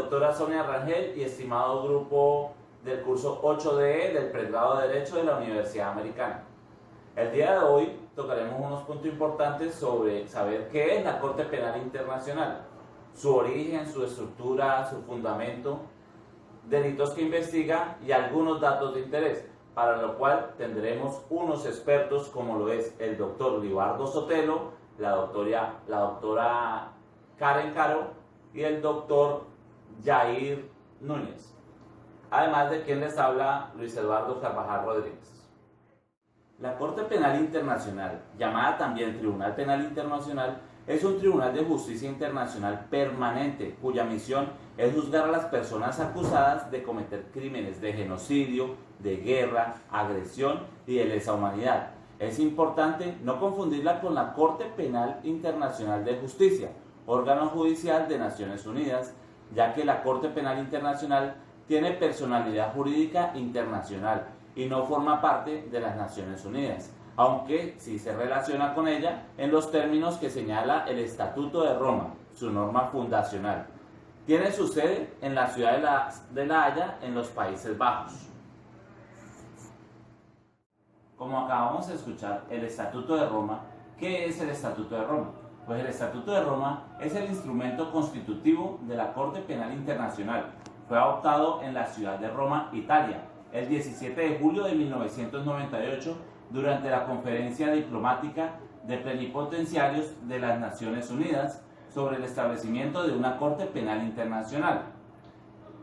doctora Sonia Rangel y estimado grupo del curso 8DE del pregrado de Derecho de la Universidad Americana. El día de hoy tocaremos unos puntos importantes sobre saber qué es la Corte Penal Internacional, su origen, su estructura, su fundamento, delitos que investiga y algunos datos de interés, para lo cual tendremos unos expertos como lo es el doctor Libardo Sotelo, la doctora Karen Caro y el doctor Jair Núñez, además de quien les habla Luis Eduardo Carvajal Rodríguez. La Corte Penal Internacional, llamada también Tribunal Penal Internacional, es un tribunal de justicia internacional permanente cuya misión es juzgar a las personas acusadas de cometer crímenes de genocidio, de guerra, agresión y de lesa humanidad. Es importante no confundirla con la Corte Penal Internacional de Justicia, órgano judicial de Naciones Unidas, ya que la Corte Penal Internacional tiene personalidad jurídica internacional y no forma parte de las Naciones Unidas, aunque sí se relaciona con ella en los términos que señala el Estatuto de Roma, su norma fundacional. Tiene su sede en la ciudad de La Haya, en los Países Bajos. Como acabamos de escuchar, el Estatuto de Roma, ¿qué es el Estatuto de Roma? Pues el Estatuto de Roma es el instrumento constitutivo de la Corte Penal Internacional. Fue adoptado en la ciudad de Roma, Italia, el 17 de julio de 1998, durante la Conferencia Diplomática de Plenipotenciarios de las Naciones Unidas sobre el establecimiento de una Corte Penal Internacional.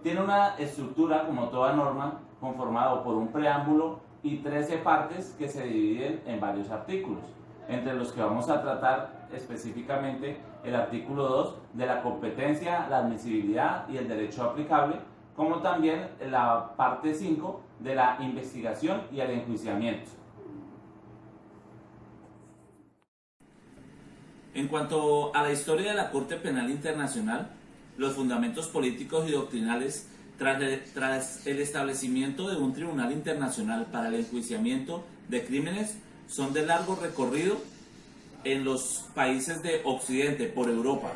Tiene una estructura, como toda norma, conformado por un preámbulo y 13 partes que se dividen en varios artículos, entre los que vamos a tratar específicamente el artículo 2 de la competencia, la admisibilidad y el derecho aplicable, como también la parte 5 de la investigación y el enjuiciamiento. En cuanto a la historia de la Corte Penal Internacional, los fundamentos políticos y doctrinales tras el establecimiento de un tribunal internacional para el enjuiciamiento de crímenes son de largo recorrido en los países de Occidente, por Europa.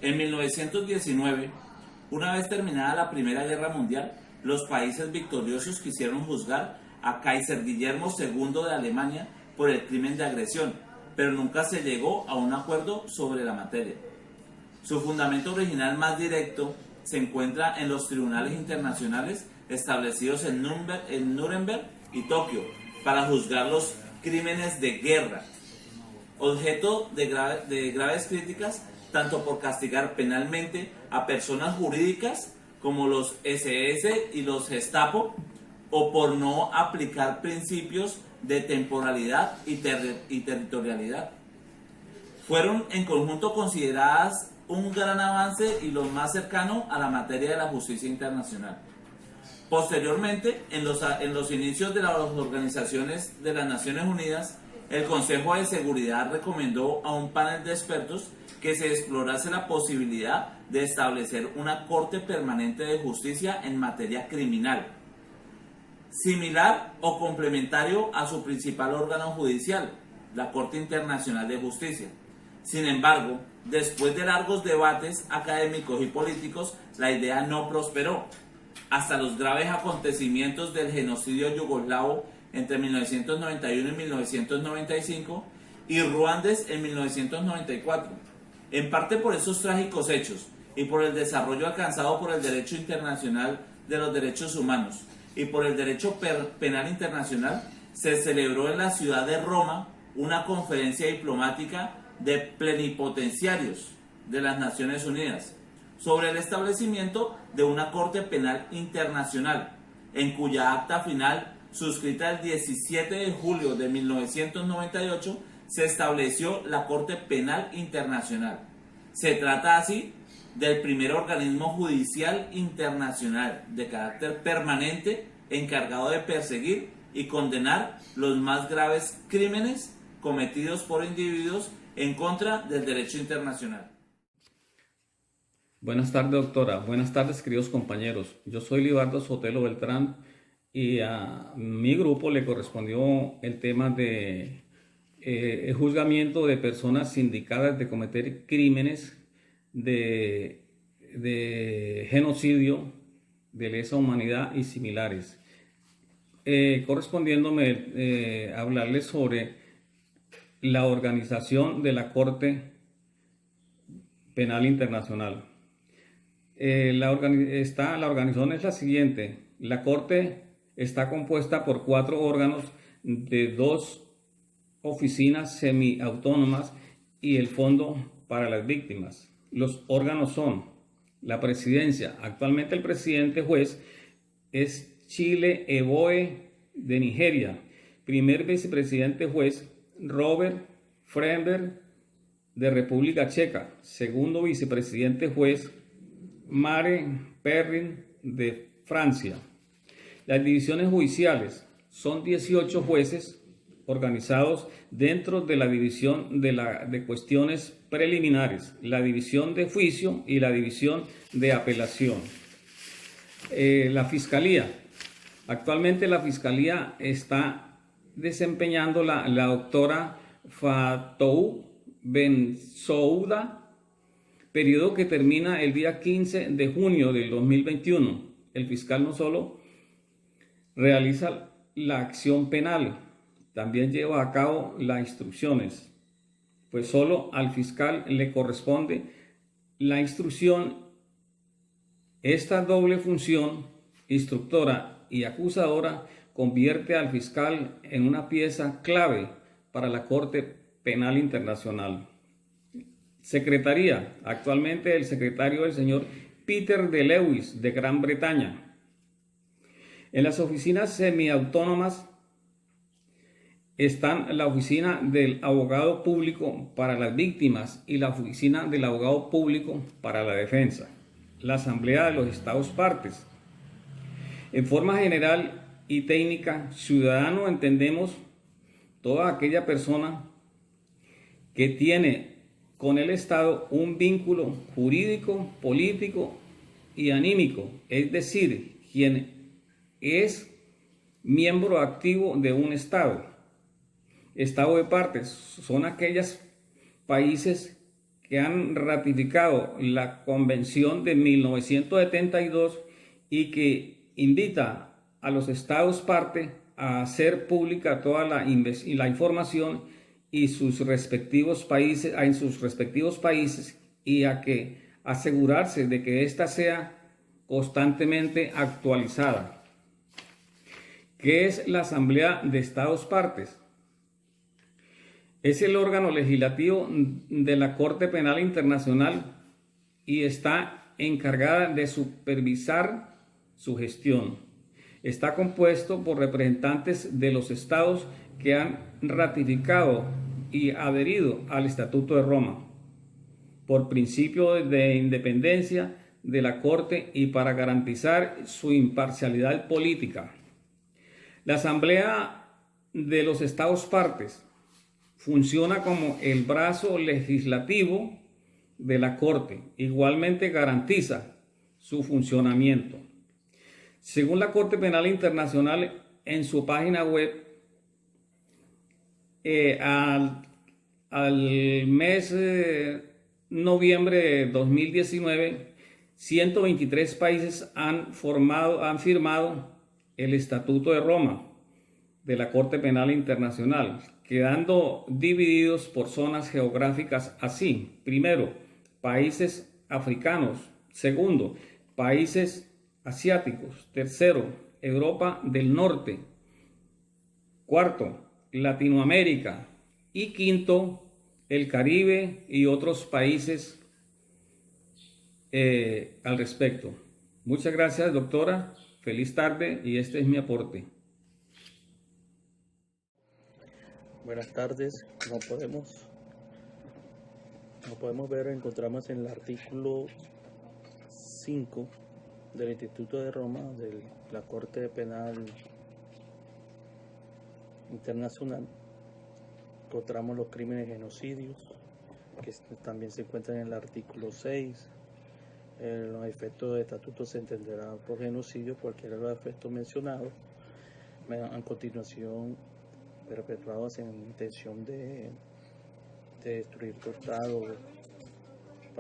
En 1919, una vez terminada la Primera Guerra Mundial, los países victoriosos quisieron juzgar a Kaiser Guillermo II de Alemania por el crimen de agresión, pero nunca se llegó a un acuerdo sobre la materia. Su fundamento original más directo se encuentra en los tribunales internacionales establecidos en Nuremberg y Tokio para juzgar los crímenes de guerra, objeto de graves críticas tanto por castigar penalmente a personas jurídicas como los SS y los Gestapo, o por no aplicar principios de temporalidad y territorialidad. Fueron en conjunto consideradas un gran avance y lo más cercano a la materia de la justicia internacional. Posteriormente, en los inicios de las organizaciones de las Naciones Unidas, el Consejo de Seguridad recomendó a un panel de expertos que se explorase la posibilidad de establecer una Corte Permanente de Justicia en materia criminal, similar o complementario a su principal órgano judicial, la Corte Internacional de Justicia. Sin embargo, después de largos debates académicos y políticos, la idea no prosperó, hasta los graves acontecimientos del genocidio yugoslavo entre 1991 y 1995 y ruandés en 1994. En parte por esos trágicos hechos y por el desarrollo alcanzado por el derecho internacional de los derechos humanos y por el derecho penal internacional, se celebró en la ciudad de Roma una conferencia diplomática de plenipotenciarios de las Naciones Unidas sobre el establecimiento de una Corte Penal Internacional, en cuya acta final, suscrita el 17 de julio de 1998, se estableció la Corte Penal Internacional. Se trata así del primer organismo judicial internacional de carácter permanente encargado de perseguir y condenar los más graves crímenes cometidos por individuos en contra del derecho internacional. Buenas tardes, doctora. Buenas tardes, queridos compañeros. Yo soy Libardo Sotelo Beltrán y a mi grupo le correspondió el tema de el juzgamiento de personas sindicadas de cometer crímenes de de genocidio, de lesa humanidad y similares. Correspondiéndome hablarles sobre la organización de la Corte Penal Internacional. La organización es la siguiente. La Corte está compuesta por 4 órganos de 2 oficinas semiautónomas y el Fondo para las Víctimas. Los órganos son la Presidencia. Actualmente el presidente juez es Chile Eboe de Nigeria. Primer vicepresidente juez Robert Fremberg de República Checa. Segundo vicepresidente juez Mare Perrin de Francia. Las divisiones judiciales son 18 jueces organizados dentro de la división de cuestiones preliminares, la división de juicio y la división de apelación. La Fiscalía. Actualmente la Fiscalía está desempeñando la doctora Fatou Bensouda, periodo que termina el día 15 de junio del 2021. El fiscal no solo realiza la acción penal, también lleva a cabo las instrucciones, pues solo al fiscal le corresponde la instrucción. Esta doble función, instructora y acusadora, convierte al fiscal en una pieza clave para la Corte Penal Internacional. Secretaría. Actualmente el secretario es el señor Peter de Lewis de Gran Bretaña. En las oficinas semiautónomas están la oficina del abogado público para las víctimas y la oficina del abogado público para la defensa. La Asamblea de los Estados Partes. En forma general y técnica, ciudadano entendemos toda aquella persona que tiene con el Estado un vínculo jurídico, político y anímico, es decir, quien es miembro activo de un Estado. Estado de partes son aquellos países que han ratificado la Convención de 1972 y que invita a los Estados parte a hacer pública toda la información y sus respectivos países, y a que asegurarse de que ésta sea constantemente actualizada. ¿Qué es la Asamblea de Estados Partes? Es el órgano legislativo de la Corte Penal Internacional y está encargada de supervisar su gestión. Está compuesto por representantes de los estados que han ratificado y adherido al Estatuto de Roma, por principio de independencia de la Corte y para garantizar su imparcialidad política. La Asamblea de los Estados Partes funciona como el brazo legislativo de la Corte. Igualmente garantiza su funcionamiento. Según la Corte Penal Internacional, en su página web, al mes de noviembre de 2019, 123 países han firmado el Estatuto de Roma de la Corte Penal Internacional, quedando divididos por zonas geográficas así: primero, países africanos; segundo, países asiáticos; tercero, Europa del Norte; cuarto, Latinoamérica; y quinto, el Caribe y otros países al respecto. Muchas gracias, doctora. Feliz tarde y este es mi aporte. Buenas tardes. Como podemos ver, encontramos en el artículo 5 del Instituto de Roma de la Corte Penal Internacional. Encontramos los crímenes de genocidios, que también se encuentran en el artículo 6. Los efectos del estatuto se entenderá por genocidio cualquiera de los efectos mencionados, a continuación perpetuados en intención de destruir total o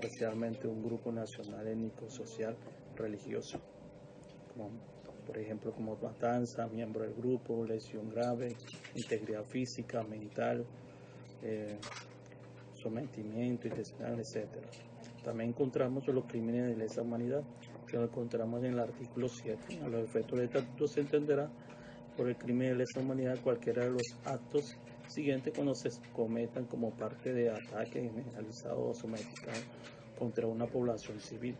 parcialmente un grupo nacional, étnico, social, religioso, como, por ejemplo, como matanza, miembro del grupo, lesión grave, integridad física, mental, sometimiento intencional, etc. También encontramos los crímenes de lesa humanidad, que lo encontramos en el artículo 7. A los efectos del estatuto se entenderá por el crimen de lesa humanidad cualquiera de los actos siguientes cuando se cometan como parte de ataques generalizados o sometidos contra una población civil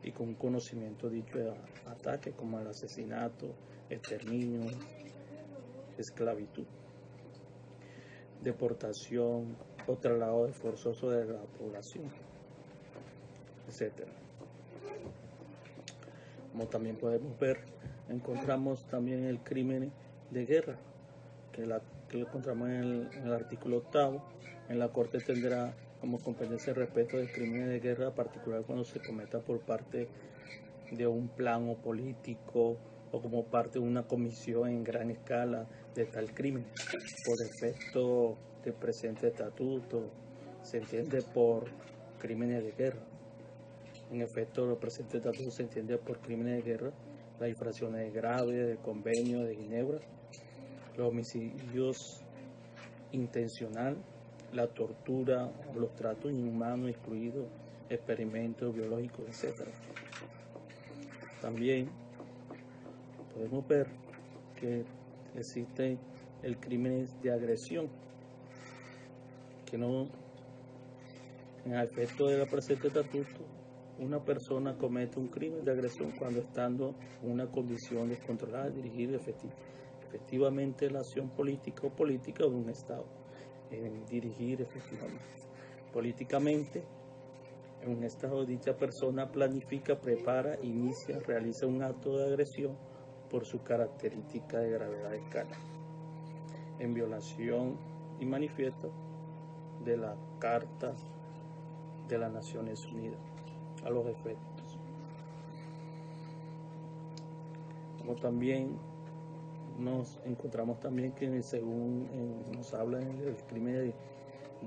y con un conocimiento dicho de ataques como el asesinato, exterminio, esclavitud, deportación o traslado forzoso de la población, etc. Como también podemos ver, encontramos también el crimen de guerra, que lo encontramos en el artículo 8. En la Corte tendrá como competencia el respeto del crimen de guerra, particular cuando se cometa por parte de un plan político o como parte de una comisión en gran escala de tal crimen. Por efecto del presente estatuto, se entiende por crímenes de guerra. En efecto, el presente estatuto se entiende por crímenes de guerra las infracciones graves del Convenio de Ginebra, los homicidios intencional, la tortura, los tratos inhumanos, incluidos experimentos biológicos, etc. También podemos ver que existe el crimen de agresión, que no, en efecto del presente estatuto, una persona comete un crimen de agresión cuando estando en una condición descontrolada, dirigir efectivamente la acción política o política de un Estado. Dirigir efectivamente. Políticamente, en un Estado, dicha persona planifica, prepara, inicia, realiza un acto de agresión por su característica de gravedad de escala, en violación y manifiesta de la Carta de las Naciones Unidas, a los efectos. Como también nos encontramos también que según nos habla del crimen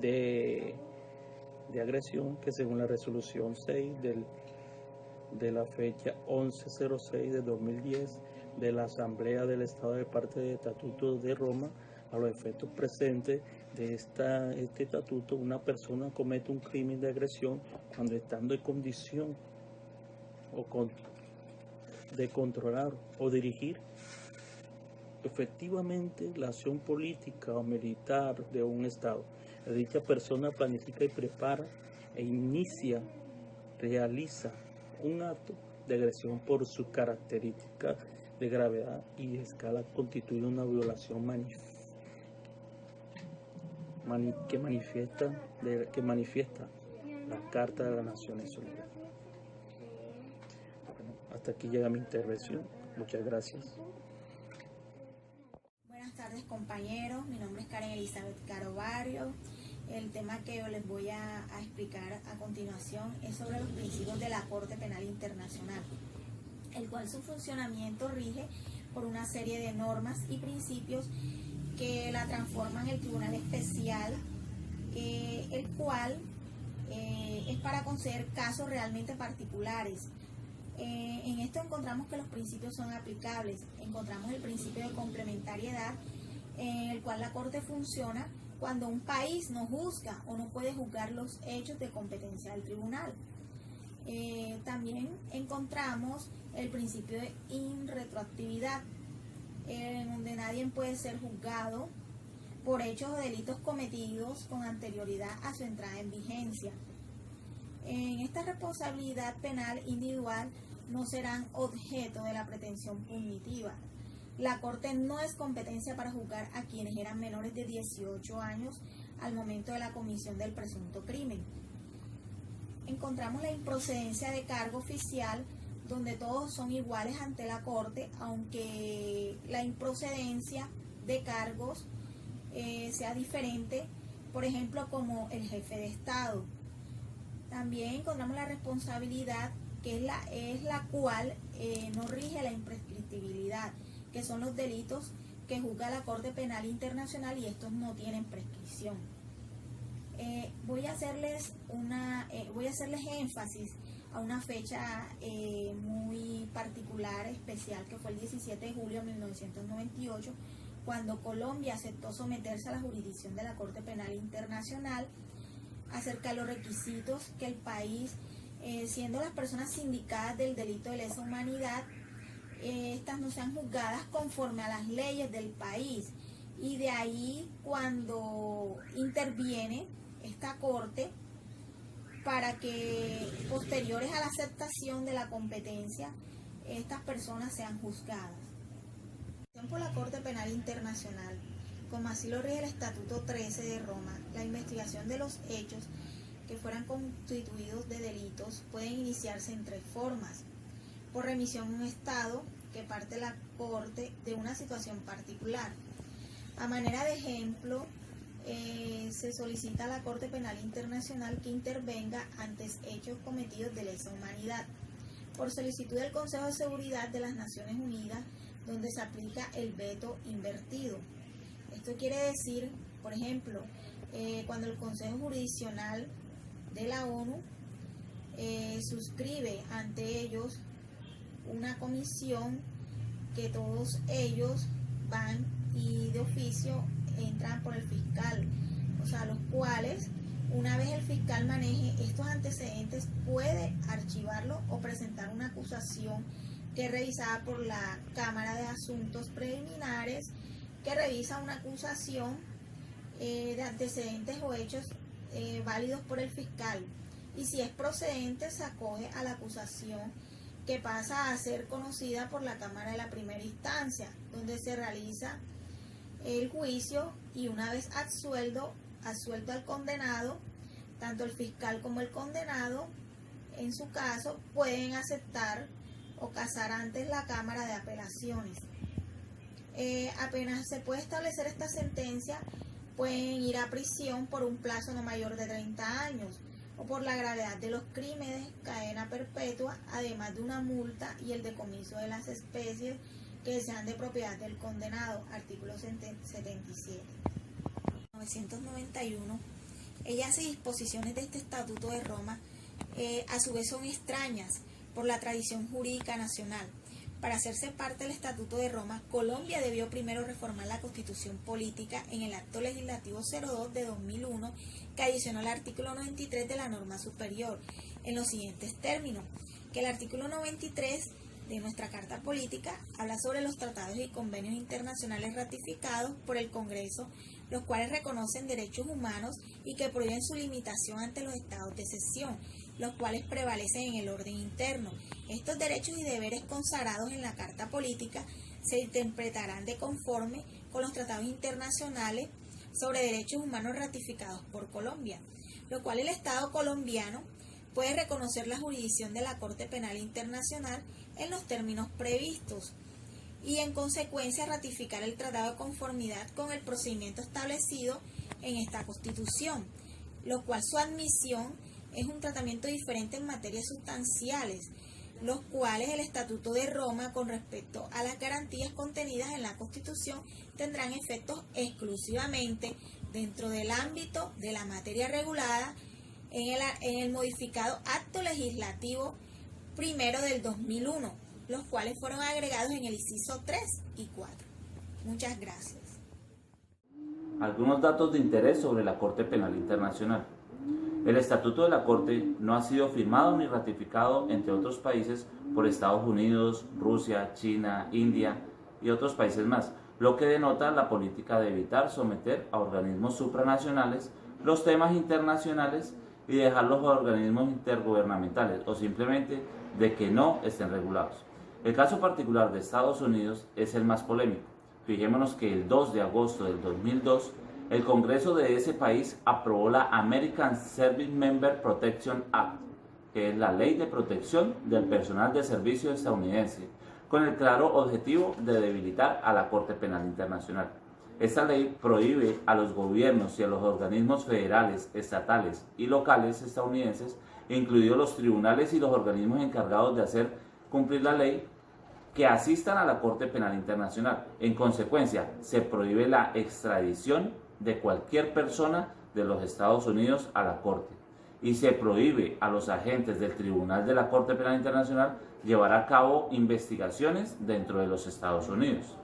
de agresión, que según la resolución 6 de la fecha 1106 de 2010 de la Asamblea del Estado de parte del Estatuto de Roma, a los efectos presentes de este estatuto, una persona comete un crimen de agresión cuando estando en condición de controlar o dirigir efectivamente la acción política o militar de un Estado. Dicha persona planifica y prepara e inicia, realiza un acto de agresión por su característica de gravedad y escala, constituye una violación que manifiesta la Carta de las Naciones Unidas. Bueno, hasta aquí llega mi intervención. Muchas gracias. Buenas tardes, compañeros. Mi nombre es Karen Elizabeth Caro Barrio. El tema que yo les voy a explicar a continuación es sobre los principios de la Corte Penal Internacional, el cual su funcionamiento rige por una serie de normas y principios que la transforman en el Tribunal Especial, el cual es para conceder casos realmente particulares. En esto encontramos que los principios son aplicables. Encontramos el principio de complementariedad, en el cual la Corte funciona cuando un país no juzga o no puede juzgar los hechos de competencia del tribunal. También encontramos el principio de irretroactividad, en donde nadie puede ser juzgado por hechos o delitos cometidos con anterioridad a su entrada en vigencia. En esta responsabilidad penal individual no serán objeto de la pretensión punitiva. La Corte no es competencia para juzgar a quienes eran menores de 18 años al momento de la comisión del presunto crimen. Encontramos la improcedencia de cargo oficial, donde todos son iguales ante la Corte, aunque la improcedencia de cargos sea diferente, por ejemplo, como el jefe de Estado. También encontramos la responsabilidad, que es la cual no rige la imprescriptibilidad, que son los delitos que juzga la Corte Penal Internacional y estos no tienen prescripción. Voy a hacerles énfasis a una fecha muy particular, especial, que fue el 17 de julio de 1998, cuando Colombia aceptó someterse a la jurisdicción de la Corte Penal Internacional acerca de los requisitos que el país, siendo las personas sindicadas del delito de lesa humanidad, estas no sean juzgadas conforme a las leyes del país. Y de ahí cuando interviene esta Corte para que posteriores a la aceptación de la competencia, estas personas sean juzgadas. Por la Corte Penal Internacional, como así lo rige el Estatuto 13 de Roma, la investigación de los hechos que fueran constituidos de delitos pueden iniciarse en 3 formas: por remisión a un Estado que parte la Corte de una situación particular. A manera de ejemplo, se solicita a la Corte Penal Internacional que intervenga ante hechos cometidos de lesa humanidad, por solicitud del Consejo de Seguridad de las Naciones Unidas, donde se aplica el veto invertido. Esto quiere decir, por ejemplo, cuando el Consejo Jurisdiccional de la ONU suscribe ante ellos una comisión que todos ellos van y de oficio entran por el fiscal, o sea, los cuales, una vez el fiscal maneje estos antecedentes, puede archivarlo o presentar una acusación que es revisada por la Cámara de Asuntos Preliminares, que revisa una acusación de antecedentes o hechos válidos por el fiscal. Y si es procedente, se acoge a la acusación, que pasa a ser conocida por la Cámara de la Primera Instancia, donde se realiza el juicio, y una vez absuelto al condenado, tanto el fiscal como el condenado, en su caso, pueden aceptar o casar ante la Cámara de Apelaciones. Apenas se puede establecer esta sentencia, pueden ir a prisión por un plazo no mayor de 30 años, o por la gravedad de los crímenes, cadena perpetua, además de una multa y el decomiso de las especies que sean de propiedad del condenado, artículo 77. 1991, ellas y disposiciones de este Estatuto de Roma a su vez son extrañas por la tradición jurídica nacional. Para hacerse parte del Estatuto de Roma, Colombia debió primero reformar la Constitución Política en el Acto Legislativo 02 de 2001, que adicionó el artículo 93 de la norma superior, en los siguientes términos: que el artículo 93 de nuestra Carta Política habla sobre los tratados y convenios internacionales ratificados por el Congreso, los cuales reconocen derechos humanos y que prohíben su limitación ante los estados de excepción, los cuales prevalecen en el orden interno. Estos derechos y deberes consagrados en la Carta Política se interpretarán de conforme con los tratados internacionales sobre derechos humanos ratificados por Colombia, lo cual el Estado colombiano puede reconocer la jurisdicción de la Corte Penal Internacional en los términos previstos y en consecuencia ratificar el tratado de conformidad con el procedimiento establecido en esta Constitución, lo cual su admisión es un tratamiento diferente en materias sustanciales, los cuales el Estatuto de Roma, con respecto a las garantías contenidas en la Constitución, tendrán efectos exclusivamente dentro del ámbito de la materia regulada en el modificado Acto Legislativo primero del 2001, los cuales fueron agregados en el inciso 3 y 4. Muchas gracias. Algunos datos de interés sobre la Corte Penal Internacional. El Estatuto de la Corte no ha sido firmado ni ratificado, entre otros países, por Estados Unidos, Rusia, China, India y otros países más, lo que denota la política de evitar someter a organismos supranacionales los temas internacionales y dejar los organismos intergubernamentales, o simplemente de que no estén regulados. El caso particular de Estados Unidos es el más polémico. Fijémonos que el 2 de agosto del 2002, el Congreso de ese país aprobó la American Service Member Protection Act, que es la ley de protección del personal de servicio estadounidense, con el claro objetivo de debilitar a la Corte Penal Internacional. Esta ley prohíbe a los gobiernos y a los organismos federales, estatales y locales estadounidenses, incluidos los tribunales y los organismos encargados de hacer cumplir la ley, que asistan a la Corte Penal Internacional. En consecuencia, se prohíbe la extradición de cualquier persona de los Estados Unidos a la Corte, y se prohíbe a los agentes del Tribunal de la Corte Penal Internacional llevar a cabo investigaciones dentro de los Estados Unidos.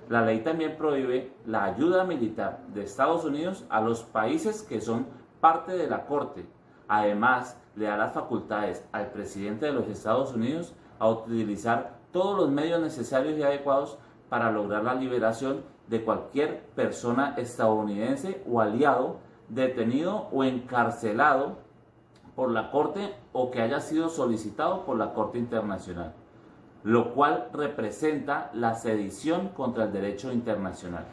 La ley también prohíbe la ayuda militar de Estados Unidos a los países que son parte de la Corte. Además, le da las facultades al presidente de los Estados Unidos a utilizar todos los medios necesarios y adecuados para lograr la liberación de cualquier persona estadounidense o aliado detenido o encarcelado por la Corte o que haya sido solicitado por la Corte Internacional, lo cual representa la sedición contra el derecho internacional.